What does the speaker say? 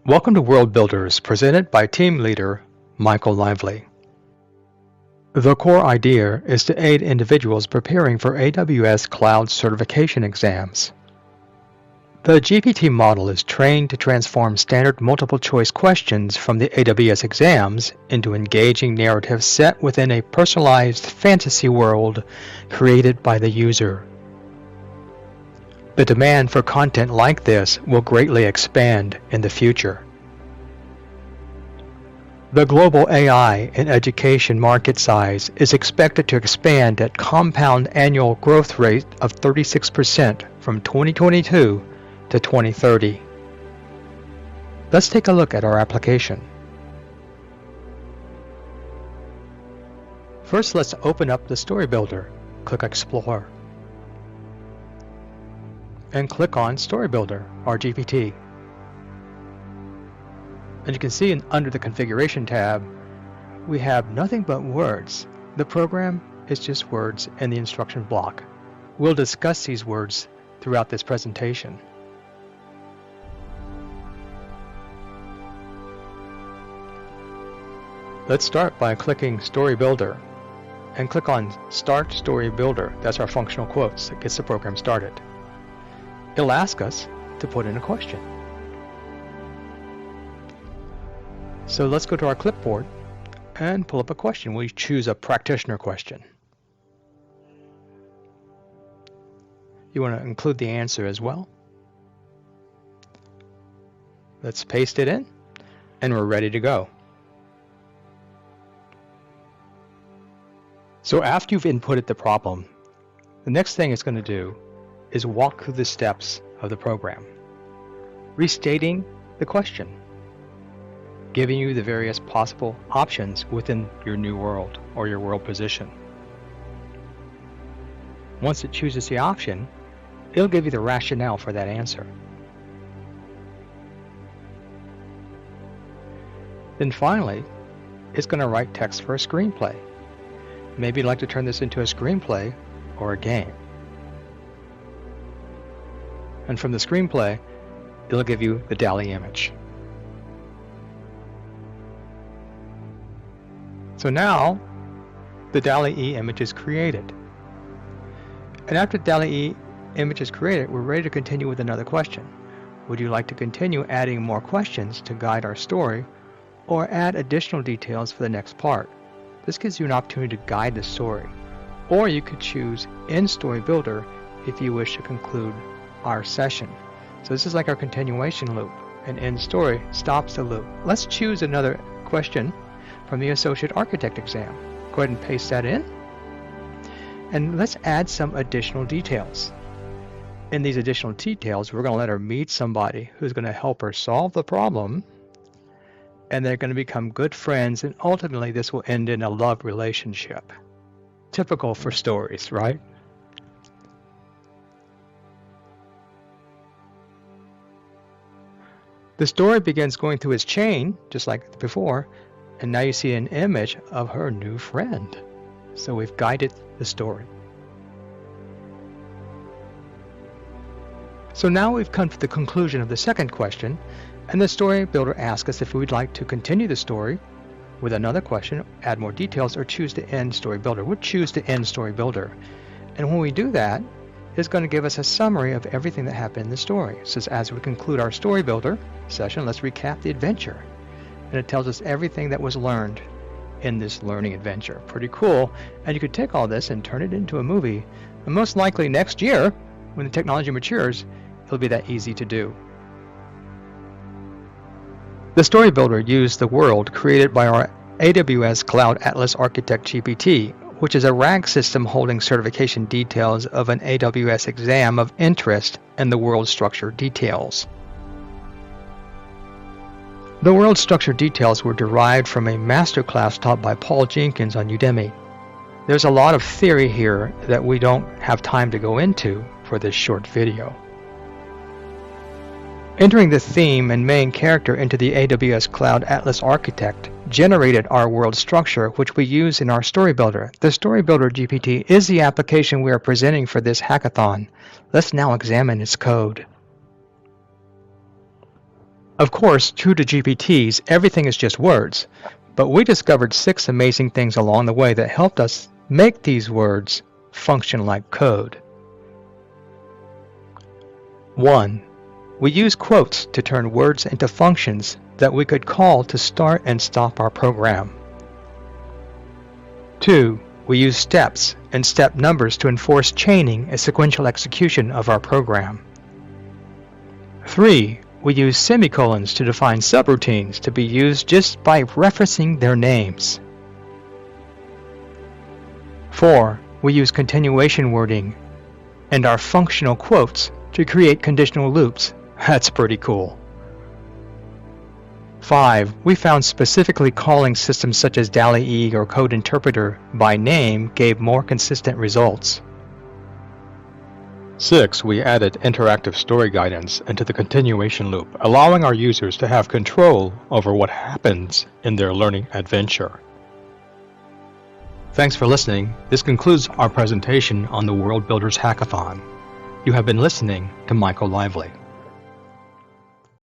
Welcome to World Builders, presented by team leader Michael Lively. The core idea is to aid individuals preparing for AWS Cloud certification exams. The GPT model is trained to transform standard multiple-choice questions from the AWS exams into engaging narratives set within a personalized fantasy world created by the user. The demand for content like this will greatly expand in the future. The global AI in education market size is expected to expand at compound annual growth rate of 36% from 2022 to 2030. Let's take a look at our application. First, let's open up the Story Builder. Click Explore. And click on Story Builder, or GPT. And you can see under the Configuration tab, we have nothing but words. The program is just words in the instruction block. We'll discuss these words throughout this presentation. Let's start by clicking Story Builder and click on Start Story Builder. That's our functional quotes that gets the program started. It'll ask us to put in a question. So let's go to our clipboard and pull up a question. We choose a practitioner question. You want to include the answer as well. Let's paste it in, and we're ready to go. So after you've inputted the problem, the next thing it's going to do is walk through the steps of the program, restating the question, giving you the various possible options within your new world or your world position. Once it chooses the option, it'll give you the rationale for that answer. Then finally, it's going to write text for a screenplay. Maybe you'd like to turn this into a screenplay or a game. And from the screenplay, it'll give you the DALL-E image. So now, the DALL-E image is created. And after DALL-E image is created, we're ready to continue with another question. Would you like to continue adding more questions to guide our story, or add additional details for the next part? This gives you an opportunity to guide the story. Or you could choose End Story Builder if you wish to conclude our session. So this is like our continuation loop, and End Story stops the loop. Let's choose another question from the Associate Architect exam. Go ahead and paste that in. And let's add some additional details. In these additional details, we're going to let her meet somebody who's going to help her solve the problem, and they're going to become good friends, and ultimately this will end in a love relationship. Typical for stories, right? The story begins going through its chain, just like before, and now you see an image of her new friend. So we've guided the story. So now we've come to the conclusion of the second question, and the Story Builder asks us if we'd like to continue the story with another question, add more details, or choose to end Story Builder. We'll choose to end Story Builder. And when we do that, it's going to give us a summary of everything that happened in the story. It says, as we conclude our Story Builder session, let's recap the adventure. And it tells us everything that was learned in this learning adventure. Pretty cool. And you could take all this and turn it into a movie. And most likely next year, when the technology matures, it'll be that easy to do. The Story Builder used the world created by our AWS Cloud Atlas Architect GPT, which is a RAG system holding certification details of an AWS exam of interest in the world structure details. The world structure details were derived from a masterclass taught by Paul Jenkins on Udemy. There's a lot of theory here that we don't have time to go into for this short video. Entering the theme and main character into the AWS Cloud Atlas Architect generated our world structure, which we use in our Story Builder. The Story Builder GPT is the application we are presenting for this hackathon. Let's now examine its code. Of course, true to GPTs, everything is just words, but we discovered 6 amazing things along the way that helped us make these words function like code. 1. We use quotes to turn words into functions that we could call to start and stop our program. 2. We use steps and step numbers to enforce chaining and sequential execution of our program. 3. We use semicolons to define subroutines to be used just by referencing their names. 4. We use continuation wording and our functional quotes to create conditional loops. That's pretty cool. 5. We found specifically calling systems such as DALL-E or Code Interpreter by name gave more consistent results. 6. We added interactive story guidance into the continuation loop, allowing our users to have control over what happens in their learning adventure. Thanks for listening. This concludes our presentation on the World Builders Hackathon. You have been listening to Michael Lively.